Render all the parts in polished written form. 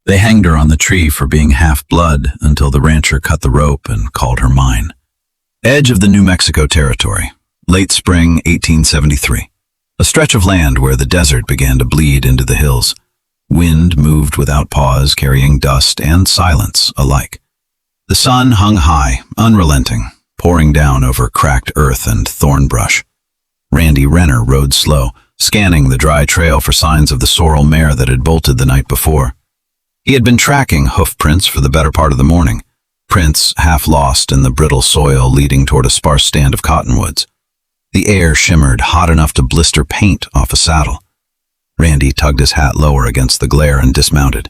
They hanged her on the tree for being half-blood until the rancher cut the rope and called her mine. Edge of the New Mexico Territory, late spring 1873. A stretch of land where the desert began to bleed into the hills. Wind moved without pause, carrying dust and silence alike. The sun hung high, unrelenting, pouring down over cracked earth and thorn brush. Randy Renner rode slow, scanning the dry trail for signs of the sorrel mare that had bolted the night before. He had been tracking hoof prints for the better part of the morning, prints half lost in the brittle soil leading toward a sparse stand of cottonwoods. The air shimmered, hot enough to blister paint off a saddle. Randy tugged his hat lower against the glare and dismounted.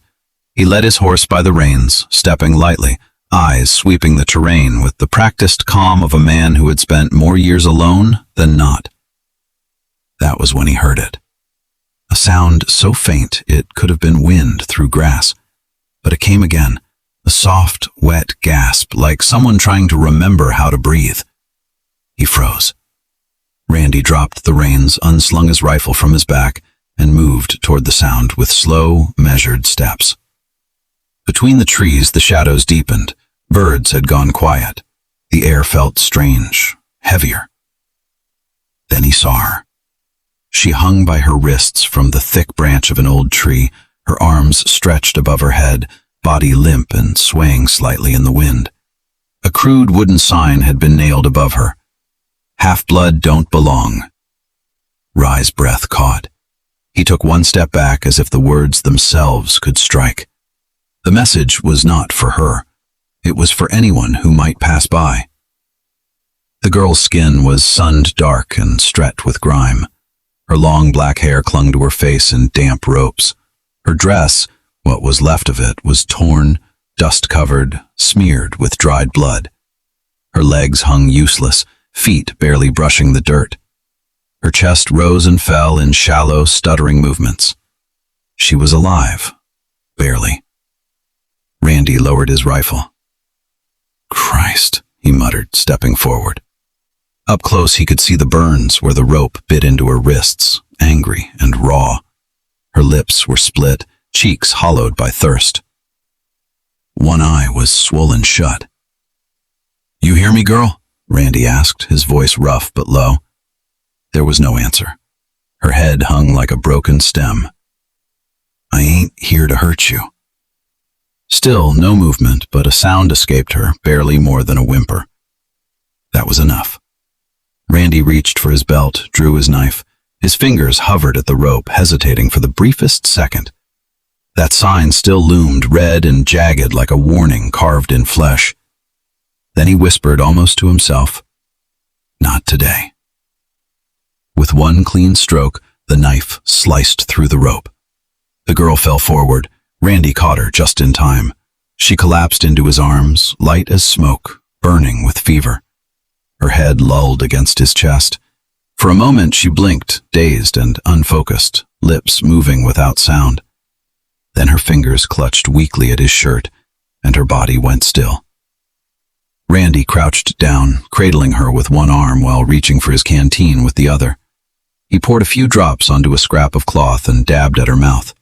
He led his horse by the reins, stepping lightly, eyes sweeping the terrain with the practiced calm of a man who had spent more years alone than not. That was when he heard it. A sound so faint it could have been wind through grass. But it came again, a soft, wet gasp, like someone trying to remember how to breathe. He froze. Randy dropped the reins, unslung his rifle from his back, and moved toward the sound with slow, measured steps. Between the trees, the shadows deepened. Birds had gone quiet. The air felt strange, heavier. Then he saw her. She hung by her wrists from the thick branch of an old tree, her arms stretched above her head, body limp and swaying slightly in the wind. A crude wooden sign had been nailed above her. Half-blood don't belong. Rye's breath caught. He took one step back as if the words themselves could strike. The message was not for her. It was for anyone who might pass by. The girl's skin was sunned dark and streaked with grime. Her long black hair clung to her face in damp ropes. Her dress, what was left of it, was torn, dust-covered, smeared with dried blood. Her legs hung useless, feet barely brushing the dirt. Her chest rose and fell in shallow, stuttering movements. She was alive, barely. Randy lowered his rifle. "Christ," he muttered, stepping forward. Up close he could see the burns where the rope bit into her wrists, angry and raw. Her lips were split, cheeks hollowed by thirst. One eye was swollen shut. "You hear me, girl?" Randy asked, his voice rough but low. There was no answer. Her head hung like a broken stem. "I ain't here to hurt you." Still no movement, but a sound escaped her, barely more than a whimper. That was enough. Randy reached for his belt, drew his knife. His fingers hovered at the rope, hesitating for the briefest second. That sign still loomed, red and jagged like a warning carved in flesh. Then he whispered almost to himself, "Not today." With one clean stroke, the knife sliced through the rope. The girl fell forward. Randy caught her just in time. She collapsed into his arms, light as smoke, burning with fever. Her head lulled against his chest. For a moment she blinked, dazed and unfocused, lips moving without sound. Then her fingers clutched weakly at his shirt, and her body went still. Randy crouched down, cradling her with one arm while reaching for his canteen with the other. He poured a few drops onto a scrap of cloth and dabbed at her mouth.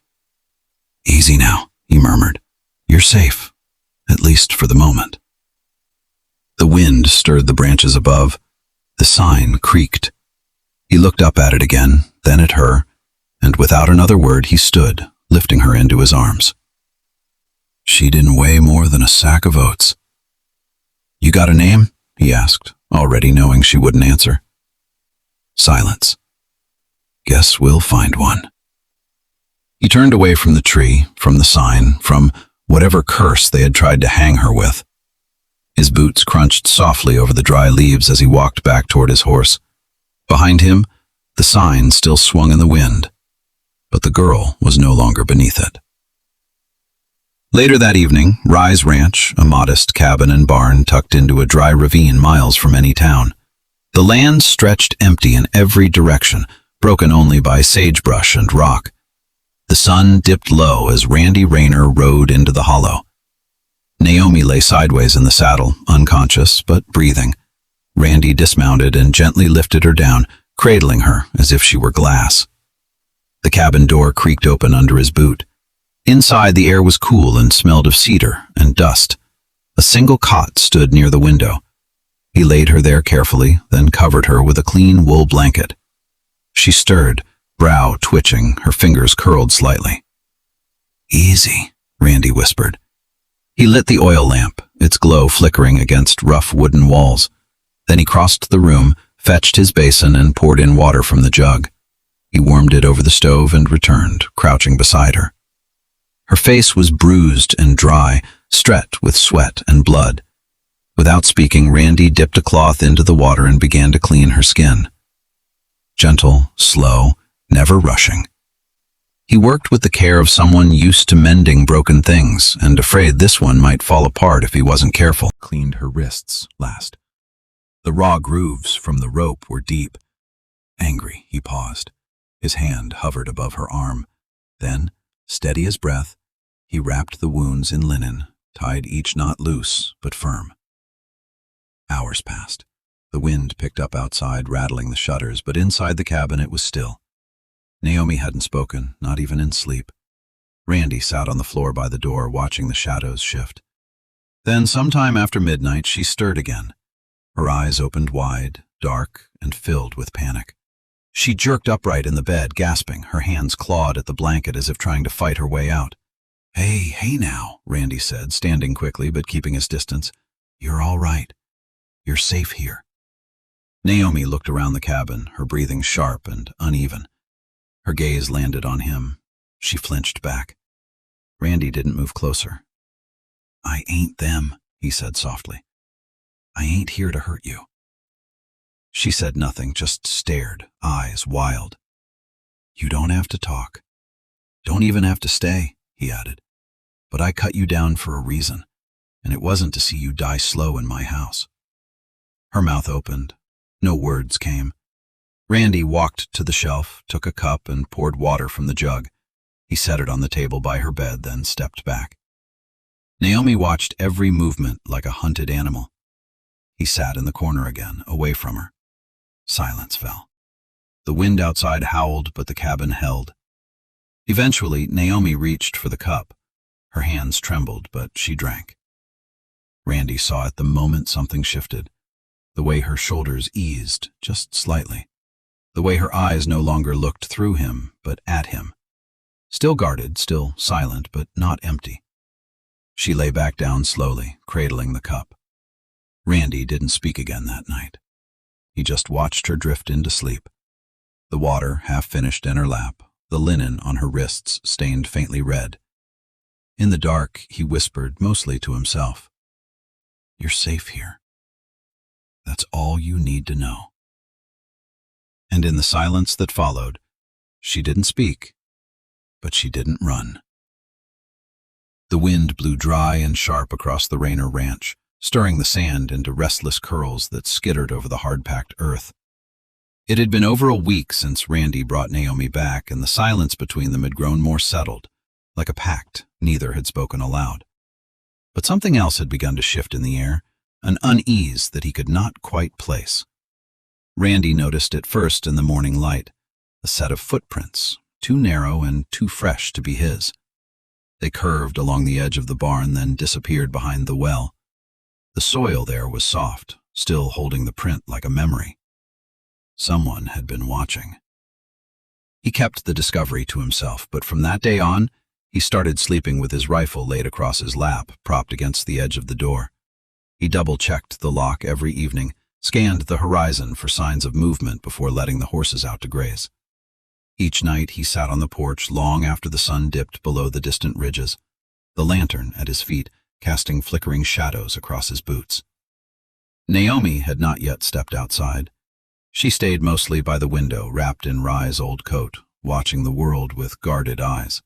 "Easy now," he murmured. "You're safe, at least for the moment." The wind stirred the branches above. The sign creaked. He looked up at it again, then at her, and without another word he stood, lifting her into his arms. She didn't weigh more than a sack of oats. "You got a name?" he asked, already knowing she wouldn't answer. Silence. "Guess we'll find one." He turned away from the tree, from the sign, from whatever curse they had tried to hang her with. His boots crunched softly over the dry leaves as he walked back toward his horse. Behind him, the sign still swung in the wind, but the girl was no longer beneath it. Later that evening, Rye's ranch, a modest cabin and barn tucked into a dry ravine miles from any town. The land stretched empty in every direction, broken only by sagebrush and rock. The sun dipped low as Randy Rayner rode into the hollow. Naomi lay sideways in the saddle, unconscious but breathing. Randy dismounted and gently lifted her down, cradling her as if she were glass. The cabin door creaked open under his boot. Inside, the air was cool and smelled of cedar and dust. A single cot stood near the window. He laid her there carefully, then covered her with a clean wool blanket. She stirred, brow twitching, her fingers curled slightly. "Easy," Randy whispered. He lit the oil lamp, its glow flickering against rough wooden walls. Then he crossed the room, fetched his basin, and poured in water from the jug. He warmed it over the stove and returned, crouching beside her. Her face was bruised and dry, stretched with sweat and blood. Without speaking, Randy dipped a cloth into the water and began to clean her skin. Gentle, slow, never rushing. He worked with the care of someone used to mending broken things and afraid this one might fall apart if he wasn't careful. Cleaned her wrists last. The raw grooves from the rope were deep. Angry, he paused. His hand hovered above her arm. Then, steady as breath, he wrapped the wounds in linen, tied each knot loose but firm. Hours passed. The wind picked up outside, rattling the shutters, but inside the cabin it was still. Naomi hadn't spoken, not even in sleep. Randy sat on the floor by the door, watching the shadows shift. Then, sometime after midnight, she stirred again. Her eyes opened wide, dark, and filled with panic. She jerked upright in the bed, gasping, her hands clawed at the blanket as if trying to fight her way out. Hey now," Randy said, standing quickly but keeping his distance. "You're all right. You're safe here." Naomi looked around the cabin, her breathing sharp and uneven. Her gaze landed on him. She flinched back. Randy didn't move closer. "I ain't them," he said softly. "I ain't here to hurt you." She said nothing, just stared, eyes wild. "You don't have to talk. Don't even have to stay," he added. "But I cut you down for a reason, and it wasn't to see you die slow in my house." Her mouth opened. No words came. Randy walked to the shelf, took a cup, and poured water from the jug. He set it on the table by her bed, then stepped back. Naomi watched every movement like a hunted animal. He sat in the corner again, away from her. Silence fell. The wind outside howled, but the cabin held. Eventually, Naomi reached for the cup. Her hands trembled, but she drank. Randy saw it the moment something shifted. The way her shoulders eased, just slightly. The way her eyes no longer looked through him, but at him. Still guarded, still silent, but not empty. She lay back down slowly, cradling the cup. Randy didn't speak again that night. He just watched her drift into sleep. The water half finished in her lap, the linen on her wrists stained faintly red. In the dark, he whispered, mostly to himself, "You're safe here. That's all you need to know." And in the silence that followed, she didn't speak, but she didn't run. The wind blew dry and sharp across the Rayner ranch, stirring the sand into restless curls that skittered over the hard-packed earth. It had been over a week since Randy brought Naomi back, and the silence between them had grown more settled, like a pact neither had spoken aloud. But something else had begun to shift in the air, an unease that he could not quite place. Randy noticed it first in the morning light, a set of footprints, too narrow and too fresh to be his. They curved along the edge of the barn, then disappeared behind the well. The soil there was soft, still holding the print like a memory. Someone had been watching. He kept the discovery to himself, but from that day on, he started sleeping with his rifle laid across his lap, propped against the edge of the door. He double-checked the lock every evening, scanned the horizon for signs of movement before letting the horses out to graze. Each night he sat on the porch long after the sun dipped below the distant ridges, the lantern at his feet casting flickering shadows across his boots. Naomi had not yet stepped outside. She stayed mostly by the window, wrapped in Rye's old coat, watching the world with guarded eyes.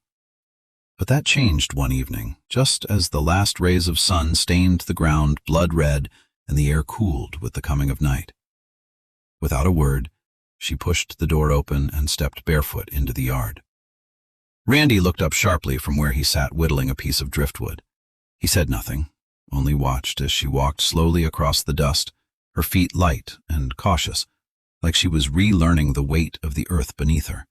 But that changed one evening, just as the last rays of sun stained the ground blood red and the air cooled with the coming of night. Without a word, she pushed the door open and stepped barefoot into the yard. Randy looked up sharply from where he sat whittling a piece of driftwood. He said nothing, only watched as she walked slowly across the dust, her feet light and cautious, like she was relearning the weight of the earth beneath her.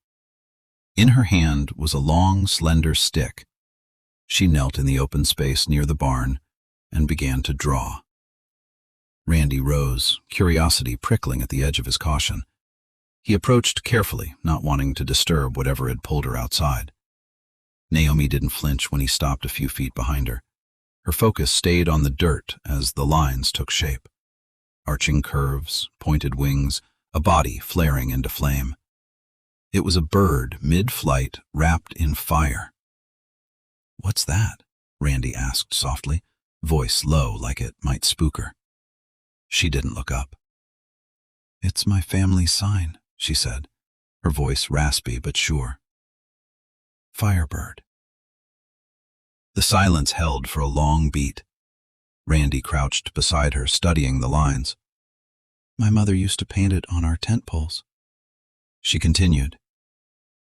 In her hand was a long, slender stick, She knelt in the open space near the barn and began to draw. Randy rose, curiosity prickling at the edge of his caution. He approached carefully, not wanting to disturb whatever had pulled her outside. Naomi didn't flinch when he stopped a few feet behind her. Her focus stayed on the dirt as the lines took shape. Arching curves, pointed wings, a body flaring into flame. It was a bird, mid-flight, wrapped in fire. "What's that?" Randy asked softly, voice low like it might spook her. She didn't look up. "It's my family sign," she said, her voice raspy but sure. "Firebird." The silence held for a long beat. Randy crouched beside her, studying the lines. "My mother used to paint it on our tent poles." She continued.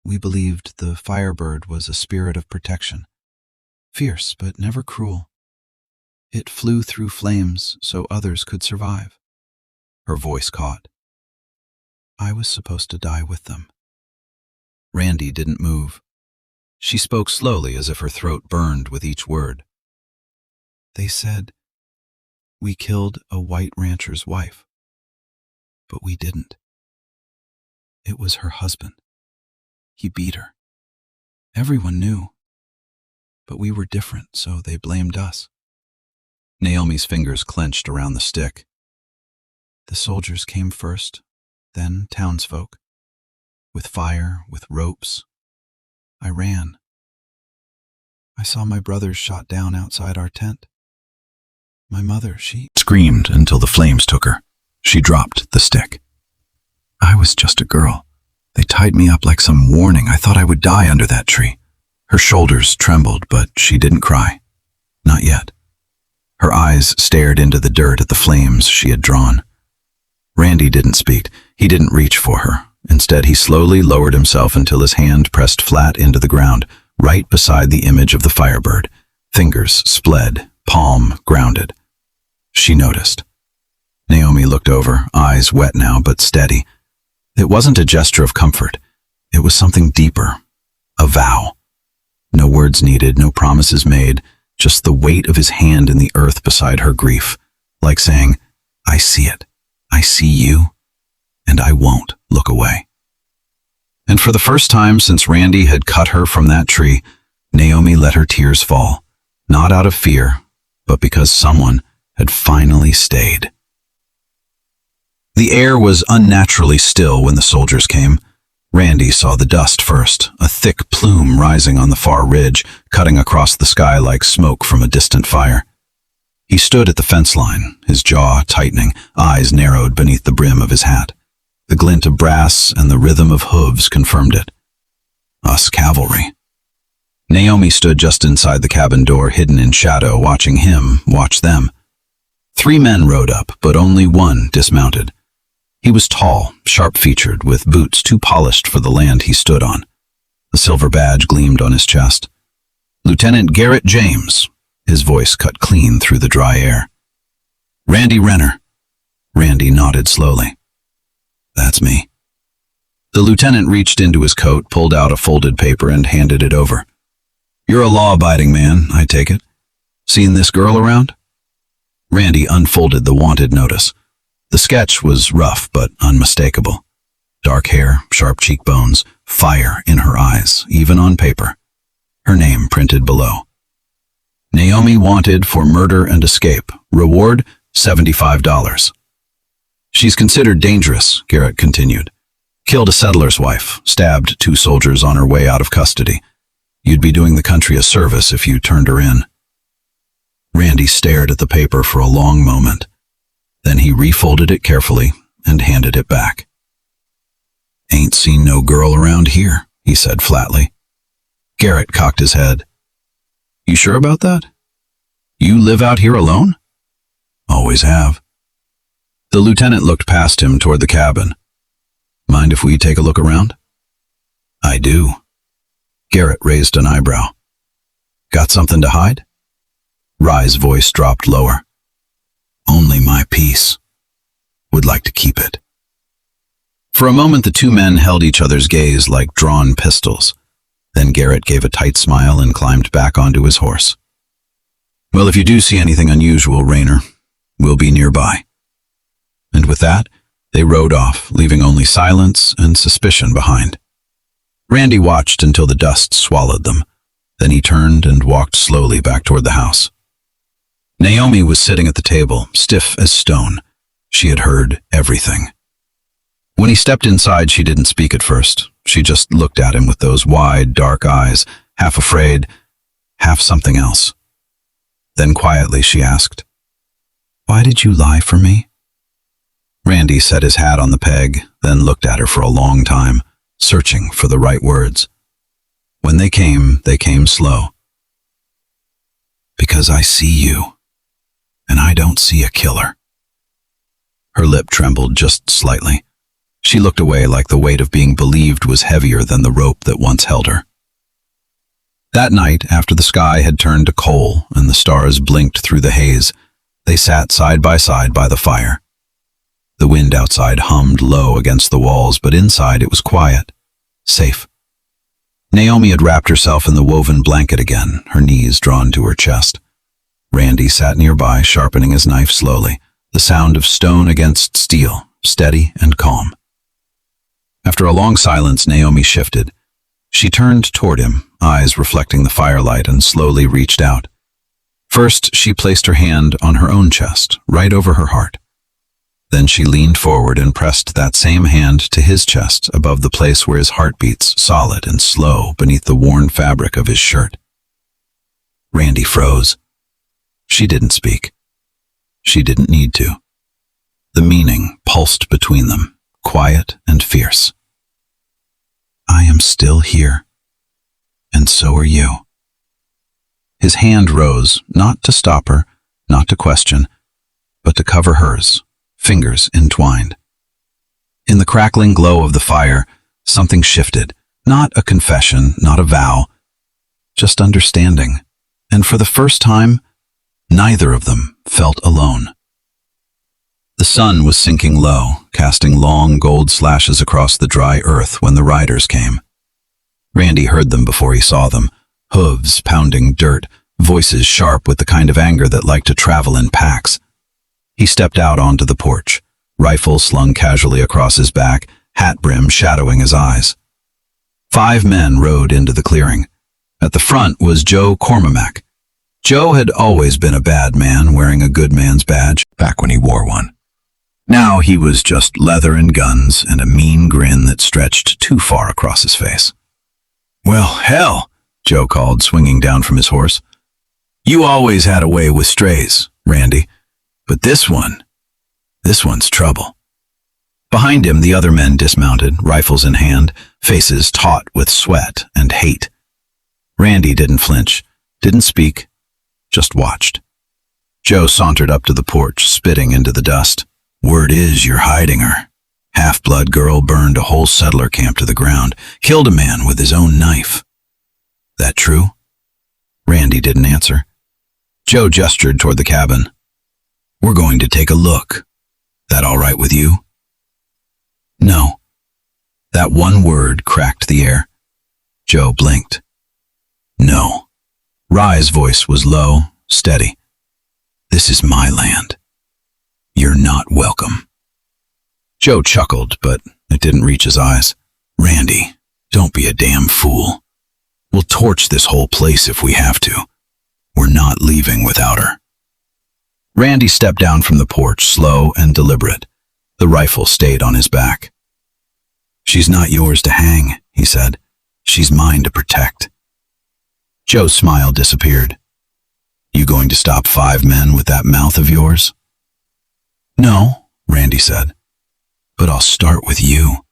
"We believed the firebird was a spirit of protection, fierce but never cruel. It flew through flames so others could survive." Her voice caught. "I was supposed to die with them." Randy didn't move. She spoke slowly as if her throat burned with each word. "They said we killed a white rancher's wife, but we didn't. It was her husband. He beat her. Everyone knew. But we were different, so they blamed us." Naomi's fingers clenched around the stick. "The soldiers came first, then townsfolk. With fire, with ropes. I ran. I saw my brothers shot down outside our tent. My mother, she screamed until the flames took her. She dropped the stick. I was just a girl. They tied me up like some warning. I thought I would die under that tree." Her shoulders trembled, but she didn't cry. Not yet. Her eyes stared into the dirt at the flames she had drawn. Randy didn't speak. He didn't reach for her. Instead, he slowly lowered himself until his hand pressed flat into the ground, right beside the image of the firebird. Fingers spled, palm grounded. She noticed. Naomi looked over, eyes wet now but steady. It wasn't a gesture of comfort. It was something deeper. A vow. No words needed, no promises made, just the weight of his hand in the earth beside her grief, like saying, "I see it. I see you, and I won't look away." And for the first time since Randy had cut her from that tree, Naomi let her tears fall, not out of fear, but because someone had finally stayed. The air was unnaturally still when the soldiers came. Randy saw the dust first, a thick plume rising on the far ridge, cutting across the sky like smoke from a distant fire. He stood at the fence line, his jaw tightening, eyes narrowed beneath the brim of his hat. The glint of brass and the rhythm of hooves confirmed it. Us cavalry. Naomi stood just inside the cabin door, hidden in shadow, watching him watch them. 3 men rode up, but only one dismounted. He was tall, sharp-featured, with boots too polished for the land he stood on. A silver badge gleamed on his chest. "Lieutenant Garrett James," his voice cut clean through the dry air. "Randy Renner." Randy nodded slowly. "That's me." The lieutenant reached into his coat, pulled out a folded paper, and handed it over. "You're a law-abiding man, I take it. Seen this girl around?" Randy unfolded the wanted notice. The sketch was rough but unmistakable. Dark hair, sharp cheekbones, fire in her eyes, even on paper. Her name printed below. Naomi wanted for murder and escape. Reward, $75. "She's considered dangerous," Garrett continued. "Killed a settler's wife, stabbed 2 soldiers on her way out of custody. You'd be doing the country a service if you turned her in." Randy stared at the paper for a long moment. Then he refolded it carefully and handed it back. "Ain't seen no girl around here," he said flatly. Garrett cocked his head. "You sure about that? You live out here alone?" "Always have." The lieutenant looked past him toward the cabin. "Mind if we take a look around?" "I do." Garrett raised an eyebrow. "Got something to hide?" Rye's voice dropped lower. "Only my piece. Would like to keep it." For a moment the 2 men held each other's gaze like drawn pistols. Then Garrett gave a tight smile and climbed back onto his horse. "Well, if you do see anything unusual, Rayner, we'll be nearby." And with that, they rode off, leaving only silence and suspicion behind. Randy watched until the dust swallowed them. Then he turned and walked slowly back toward the house. Naomi was sitting at the table, stiff as stone. She had heard everything. When he stepped inside, she didn't speak at first. She just looked at him with those wide, dark eyes, half afraid, half something else. Then quietly she asked, "Why did you lie for me?" Randy set his hat on the peg, then looked at her for a long time, searching for the right words. When they came slow. "Because I see you, and I don't see a killer." Her lip trembled just slightly. She looked away like the weight of being believed was heavier than the rope that once held her. That night, after the sky had turned to coal and the stars blinked through the haze, they sat side by the fire. The wind outside hummed low against the walls, but inside it was quiet, safe. Naomi had wrapped herself in the woven blanket again, her knees drawn to her chest. Randy sat nearby, sharpening his knife slowly, the sound of stone against steel, steady and calm. After a long silence, Naomi shifted. She turned toward him, eyes reflecting the firelight, and slowly reached out. First, she placed her hand on her own chest, right over her heart. Then she leaned forward and pressed that same hand to his chest, above the place where his heart beats, solid and slow beneath the worn fabric of his shirt. Randy froze. She didn't speak. She didn't need to. The meaning pulsed between them, quiet and fierce. "I am still here, and so are you." His hand rose, not to stop her, not to question, but to cover hers, fingers entwined. In the crackling glow of the fire, something shifted, not a confession, not a vow, just understanding. And for the first time, neither of them felt alone. The sun was sinking low, casting long gold slashes across the dry earth when the riders came. Randy heard them before he saw them, hooves pounding dirt, voices sharp with the kind of anger that liked to travel in packs. He stepped out onto the porch, rifle slung casually across his back, hat brim shadowing his eyes. 5 men rode into the clearing. At the front was Joe Cormac. Joe had always been a bad man wearing a good man's badge, back when he wore one. Now he was just leather and guns and a mean grin that stretched too far across his face. "Well, hell," Joe called, swinging down from his horse. "You always had a way with strays, Randy. But this one's trouble." Behind him, the other men dismounted, rifles in hand, faces taut with sweat and hate. Randy didn't flinch, didn't speak, just watched. Joe sauntered up to the porch, spitting into the dust. "Word is you're hiding her. Half-blood girl burned a whole settler camp to the ground, killed a man with his own knife. That true?" Randy didn't answer. Joe gestured toward the cabin. "We're going to take a look. That all right with you?" "No." That one word cracked the air. Joe blinked. "No." Rye's voice was low, steady. "This is my land. You're not welcome." Joe chuckled, but it didn't reach his eyes. "Randy, don't be a damn fool. We'll torch this whole place if we have to. We're not leaving without her." Randy stepped down from the porch, slow and deliberate. The rifle stayed on his back. "She's not yours to hang," he said. "She's mine to protect." Joe's smile disappeared. "You going to stop 5 men with that mouth of yours?" "No," Randy said. "But I'll start with you."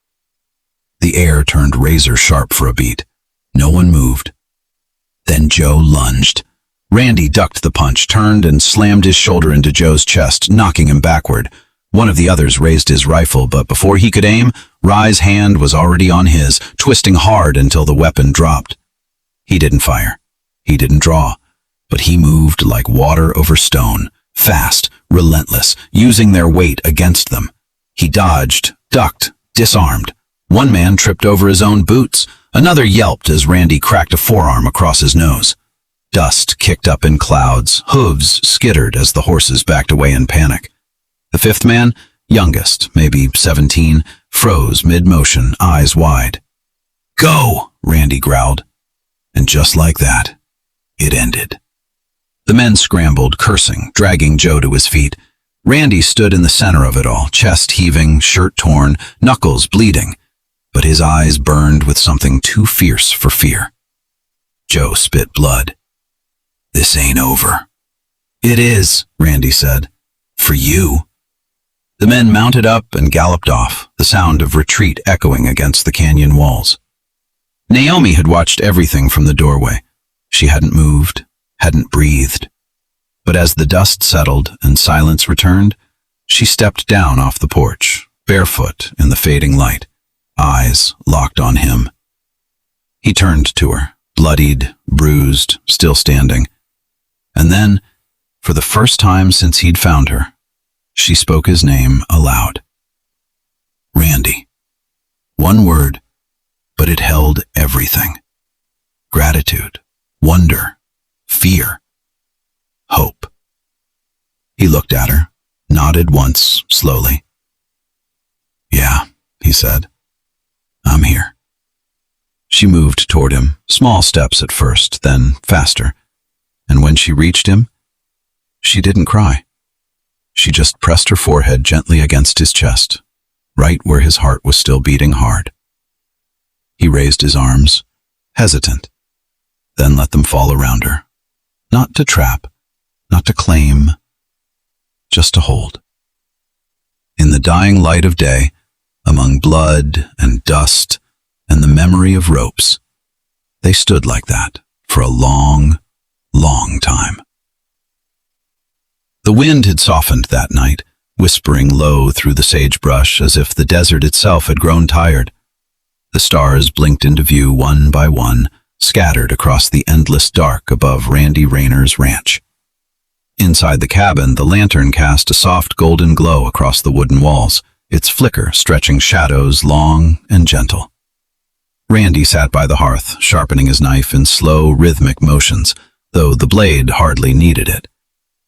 The air turned razor sharp for a beat. No one moved. Then Joe lunged. Randy ducked the punch, turned and slammed his shoulder into Joe's chest, knocking him backward. One of the others raised his rifle, but before he could aim, Rye's hand was already on his, twisting hard until the weapon dropped. He didn't fire. He didn't draw. But he moved like water over stone, fast, relentless, using their weight against them. He dodged, ducked, disarmed. One man tripped over his own boots. Another yelped as Randy cracked a forearm across his nose. Dust kicked up in clouds, hooves skittered as the horses backed away in panic. The fifth man, youngest, maybe 17, froze mid-motion, eyes wide. "Go!" Randy growled. And just like that, it ended. The men scrambled, cursing, dragging Joe to his feet. Randy stood in the center of it all, chest heaving, shirt torn, knuckles bleeding, but his eyes burned with something too fierce for fear. Joe spit blood. "This ain't over." "It is," Randy said. "For you." The men mounted up and galloped off, the sound of retreat echoing against the canyon walls. Naomi had watched everything from the doorway. She hadn't moved, hadn't breathed. But as the dust settled and silence returned, she stepped down off the porch, barefoot in the fading light, eyes locked on him. He turned to her, bloodied, bruised, still standing. And then, for the first time since he'd found her, she spoke his name aloud. Randy. One word, but it held everything. Gratitude, wonder, fear, hope. He looked at her, nodded once, slowly. "Yeah," he said. "I'm here." She moved toward him, small steps at first, then faster. And when she reached him, she didn't cry. She just pressed her forehead gently against his chest, right where his heart was still beating hard. He raised his arms, hesitant, then let them fall around her. Not to trap, not to claim, just to hold. In the dying light of day, among blood and dust and the memory of ropes, they stood like that for a long, long time. The wind had softened that night, whispering low through the sagebrush as if the desert itself had grown tired. The stars blinked into view one by one, scattered across the endless dark above Randy Rayner's ranch. Inside the cabin, the lantern cast a soft golden glow across the wooden walls, its flicker stretching shadows long and gentle. Randy sat by the hearth, sharpening his knife in slow, rhythmic motions, though the blade hardly needed it.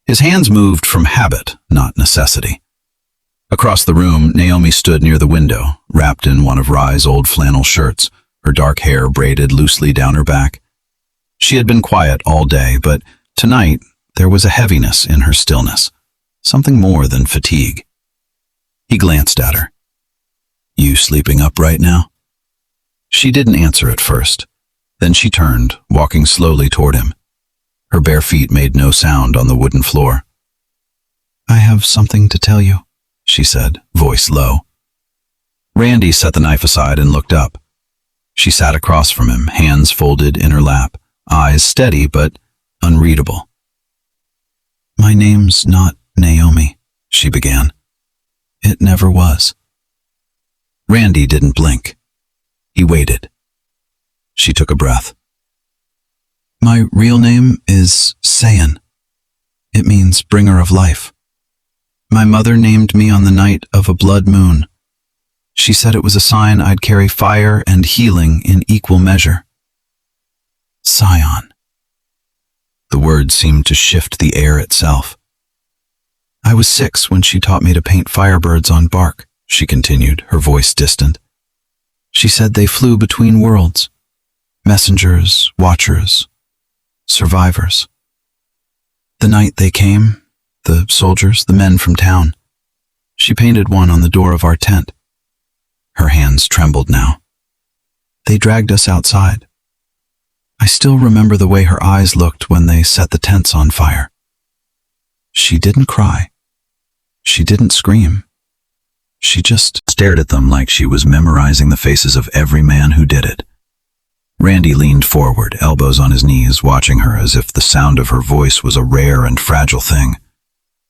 His hands moved from habit, not necessity. Across the room, Naomi stood near the window, wrapped in one of Rye's old flannel shirts, her dark hair braided loosely down her back. She had been quiet all day, but tonight there was a heaviness in her stillness, something more than fatigue. He glanced at her. "You sleeping up right now?" She didn't answer at first. Then she turned, walking slowly toward him. Her bare feet made no sound on the wooden floor. "I have something to tell you," she said, voice low. Randy set the knife aside and looked up. She sat across from him, hands folded in her lap, eyes steady but unreadable. "My name's not Naomi," she began. "It never was." Randy didn't blink. He waited. She took a breath. "My real name is Sayan. It means bringer of life. My mother named me on the night of a blood moon. She said it was a sign I'd carry fire and healing in equal measure." Scion. The word seemed to shift the air itself. "I was 6 when she taught me to paint firebirds on bark," she continued, her voice distant. "She said they flew between worlds. Messengers, watchers, survivors. The night they came, the soldiers, the men from town, she painted one on the door of our tent." Her hands trembled now. "They dragged us outside. I still remember the way her eyes looked when they set the tents on fire. She didn't cry. She didn't scream. She just stared at them like she was memorizing the faces of every man who did it." Randy leaned forward, elbows on his knees, watching her as if the sound of her voice was a rare and fragile thing.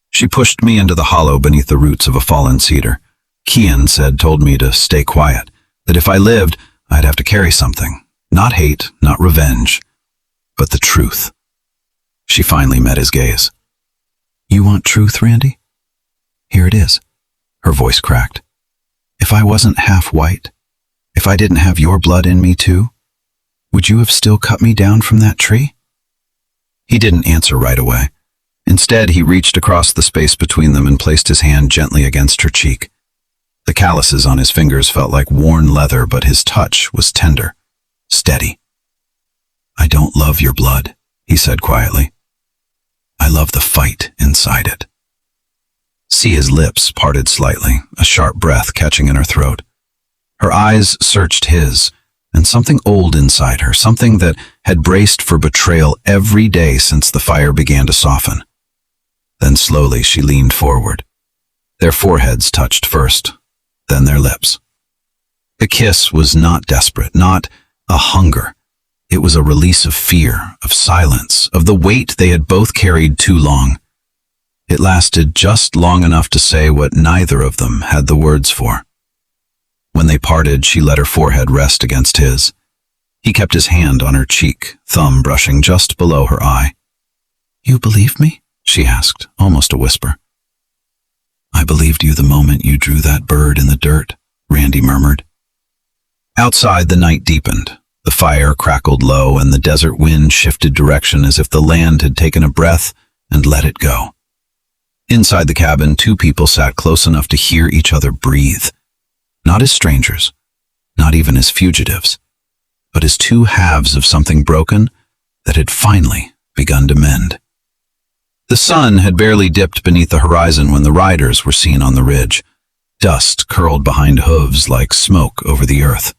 "She pushed me into the hollow beneath the roots of a fallen cedar. Kian told me to stay quiet, that if I lived, I'd have to carry something. Not hate, not revenge, but the truth." She finally met his gaze. "You want truth, Randy? Here it is." Her voice cracked. "If I wasn't half white, if I didn't have your blood in me too, would you have still cut me down from that tree?" He didn't answer right away. Instead, he reached across the space between them and placed his hand gently against her cheek. The calluses on his fingers felt like worn leather, but his touch was tender, steady. "I don't love your blood," he said quietly. "I love the fight inside it." See, his lips parted slightly, a sharp breath catching in her throat. Her eyes searched his, and something old inside her, something that had braced for betrayal every day since the fire began to soften. Then slowly she leaned forward. Their foreheads touched first, then their lips. The kiss was not desperate, not a hunger. It was a release of fear, of silence, of the weight they had both carried too long. It lasted just long enough to say what neither of them had the words for. When they parted, she let her forehead rest against his. He kept his hand on her cheek, thumb brushing just below her eye. "You believe me?" she asked, almost a whisper. "I believed you the moment you drew that bird in the dirt," Randy murmured. Outside, the night deepened. The fire crackled low, and the desert wind shifted direction as if the land had taken a breath and let it go. Inside the cabin, two people sat close enough to hear each other breathe. Not as strangers, not even as fugitives, but as two halves of something broken that had finally begun to mend. The sun had barely dipped beneath the horizon when the riders were seen on the ridge. Dust curled behind hooves like smoke over the earth.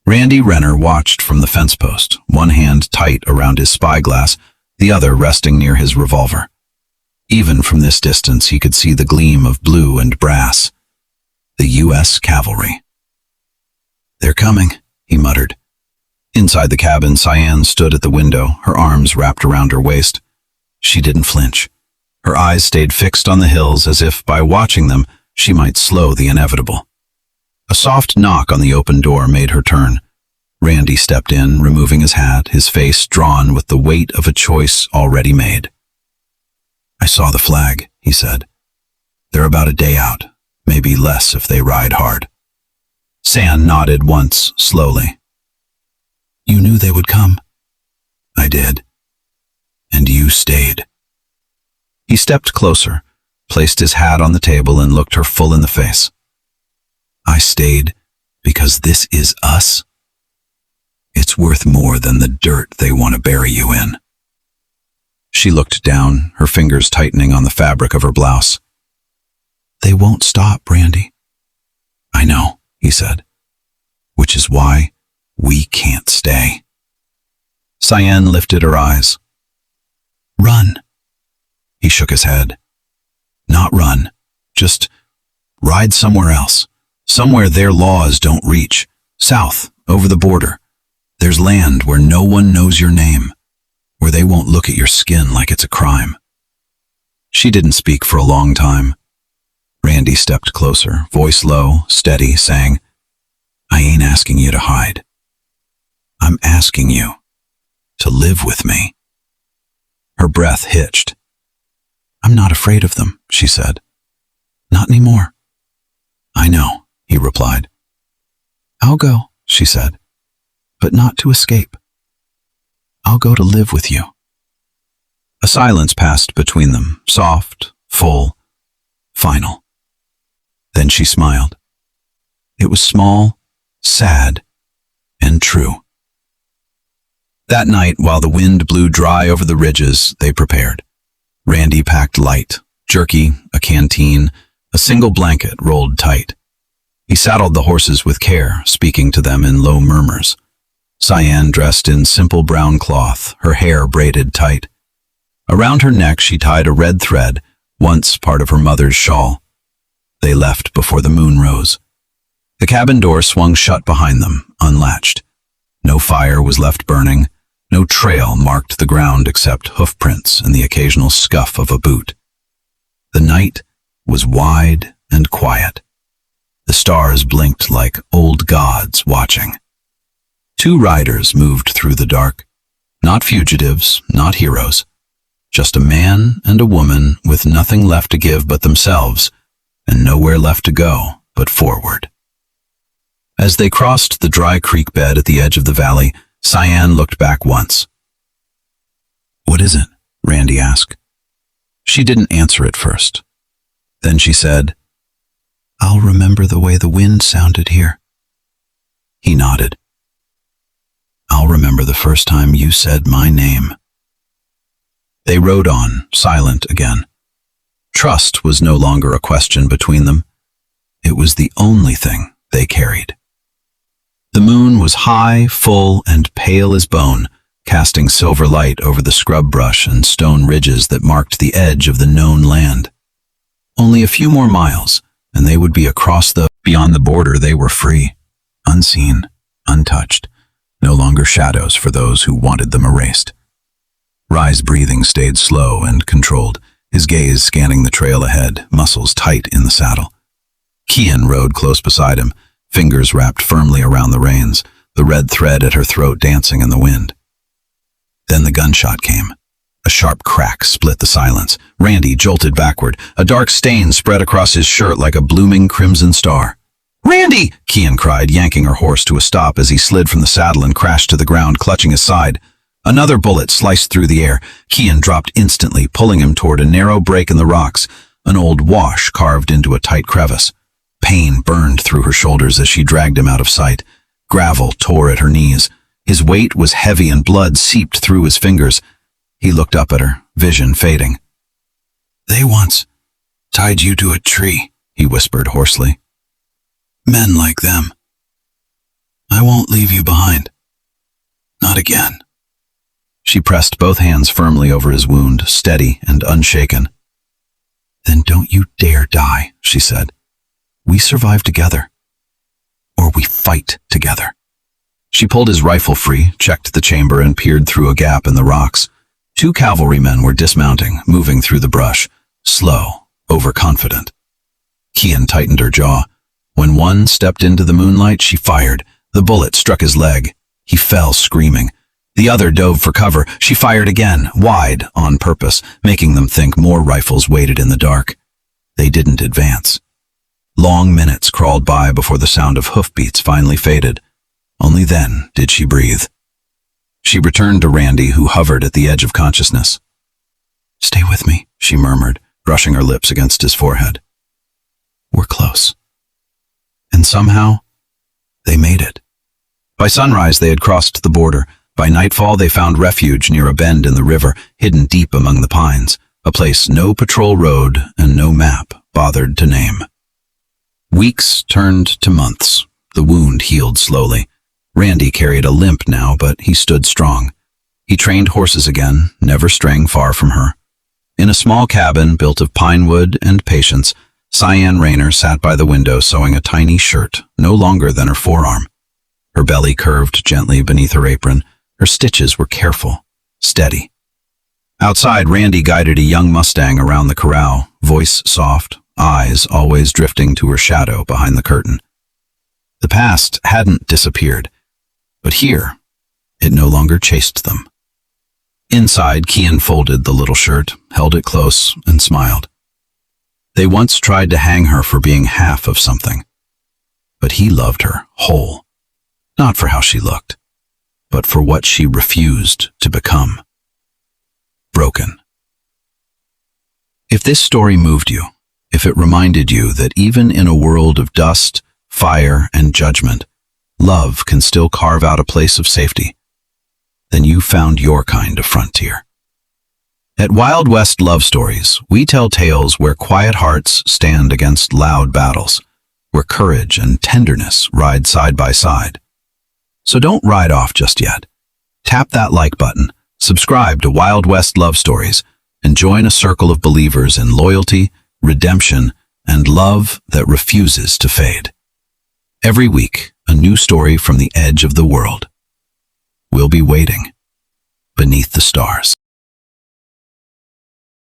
Randy Renner watched from the fence post, one hand tight around his spyglass, the other resting near his revolver. Even from this distance, he could see the gleam of blue and brass. The U.S. cavalry. "They're coming," he muttered. Inside the cabin, Cyan stood at the window, her arms wrapped around her waist. She didn't flinch. Her eyes stayed fixed on the hills as if, by watching them, she might slow the inevitable. A soft knock on the open door made her turn. Randy stepped in, removing his hat, his face drawn with the weight of a choice already made. "I saw the flag," he said. "They're about a day out, maybe less if they ride hard." Cyan nodded once, slowly. "You knew they would come?" "I did. And you stayed." He stepped closer, placed his hat on the table, and looked her full in the face. "I stayed because this is us. It's worth more than the dirt they want to bury you in." She looked down, her fingers tightening on the fabric of her blouse. "They won't stop, Randy." "I know," he said, "which is why we can't stay." Cyan lifted her eyes. "Run." He shook his head. "Not run, just ride somewhere else. Somewhere their laws don't reach. South, over the border. There's land where no one knows your name, where they won't look at your skin like it's a crime." She didn't speak for a long time. Randy stepped closer, voice low, steady, saying, "I ain't asking you to hide. I'm asking you to live with me." Her breath hitched. "I'm not afraid of them," she said. "Not anymore." "I know," he replied. "I'll go," she said, "but not to escape. I'll go to live with you." A silence passed between them, soft, full, final. Then she smiled. It was small, sad, and true. That night, while the wind blew dry over the ridges, they prepared. Randy packed light, jerky, a canteen, a single blanket rolled tight. He saddled the horses with care, speaking to them in low murmurs. Cyan dressed in simple brown cloth, her hair braided tight. Around her neck she tied a red thread, once part of her mother's shawl. They left before the moon rose. The cabin door swung shut behind them, unlatched. No fire was left burning. No trail marked the ground except hoofprints and the occasional scuff of a boot. The night was wide and quiet. The stars blinked like old gods watching. Two riders moved through the dark. Not fugitives, not heroes. Just a man and a woman with nothing left to give but themselves, and nowhere left to go but forward. As they crossed the dry creek bed at the edge of the valley, Cyan looked back once. "What is it?" Randy asked. She didn't answer at first. Then she said, "I'll remember the way the wind sounded here." He nodded. "I'll remember the first time you said my name." They rode on, silent again. Trust was no longer a question between them. It was the only thing they carried. The moon was high, full, and pale as bone, casting silver light over the scrub brush and stone ridges that marked the edge of the known land. Only a few more miles, and they would be beyond the border. They were free, unseen, untouched, no longer shadows for those who wanted them erased. Rye's breathing stayed slow and controlled, his gaze scanning the trail ahead, muscles tight in the saddle. Kian rode close beside him, fingers wrapped firmly around the reins, the red thread at her throat dancing in the wind. Then the gunshot came. A sharp crack split the silence. Randy jolted backward. A dark stain spread across his shirt like a blooming crimson star. "Randy!" Kian cried, yanking her horse to a stop as he slid from the saddle and crashed to the ground, clutching his side. Another bullet sliced through the air. Kian dropped instantly, pulling him toward a narrow break in the rocks, an old wash carved into a tight crevice. Pain burned through her shoulders as she dragged him out of sight. Gravel tore at her knees. His weight was heavy and blood seeped through his fingers. He looked up at her, vision fading. "They once tied you to a tree," he whispered hoarsely. "Men like them. I won't leave you behind. Not again." She pressed both hands firmly over his wound, steady and unshaken. "Then don't you dare die," she said. "We survive together. Or we fight together." She pulled his rifle free, checked the chamber, and peered through a gap in the rocks. 2 cavalrymen were dismounting, moving through the brush, slow, overconfident. Kian tightened her jaw. When one stepped into the moonlight, she fired. The bullet struck his leg. He fell screaming. The other dove for cover. She fired again, wide, on purpose, making them think more rifles waited in the dark. They didn't advance. Long minutes crawled by before the sound of hoofbeats finally faded. Only then did she breathe. She returned to Randy, who hovered at the edge of consciousness. "Stay with me," she murmured, brushing her lips against his forehead. "We're close." And somehow, they made it. By sunrise, they had crossed the border. By nightfall, they found refuge near a bend in the river, hidden deep among the pines, a place no patrol road and no map bothered to name. Weeks turned to months. The wound healed slowly. Randy carried a limp now, but he stood strong. He trained horses again, never straying far from her. In a small cabin built of pine wood and patience, Cyan Rayner sat by the window sewing a tiny shirt, no longer than her forearm. Her belly curved gently beneath her apron. Her stitches were careful, steady. Outside, Randy guided a young Mustang around the corral, voice soft, eyes always drifting to her shadow behind the curtain. The past hadn't disappeared, but here, it no longer chased them. Inside, Kian folded the little shirt, held it close, and smiled. They once tried to hang her for being half of something, but he loved her whole, not for how she looked, but for what she refused to become. Broken. If this story moved you, if it reminded you that even in a world of dust, fire, and judgment, love can still carve out a place of safety, then you found your kind of frontier. At Wild West Love Stories, we tell tales where quiet hearts stand against loud battles, where courage and tenderness ride side by side. So don't ride off just yet. Tap that like button, subscribe to Wild West Love Stories, and join a circle of believers in loyalty, redemption, and love that refuses to fade. Every week, a new story from the edge of the world. We'll be waiting beneath the stars.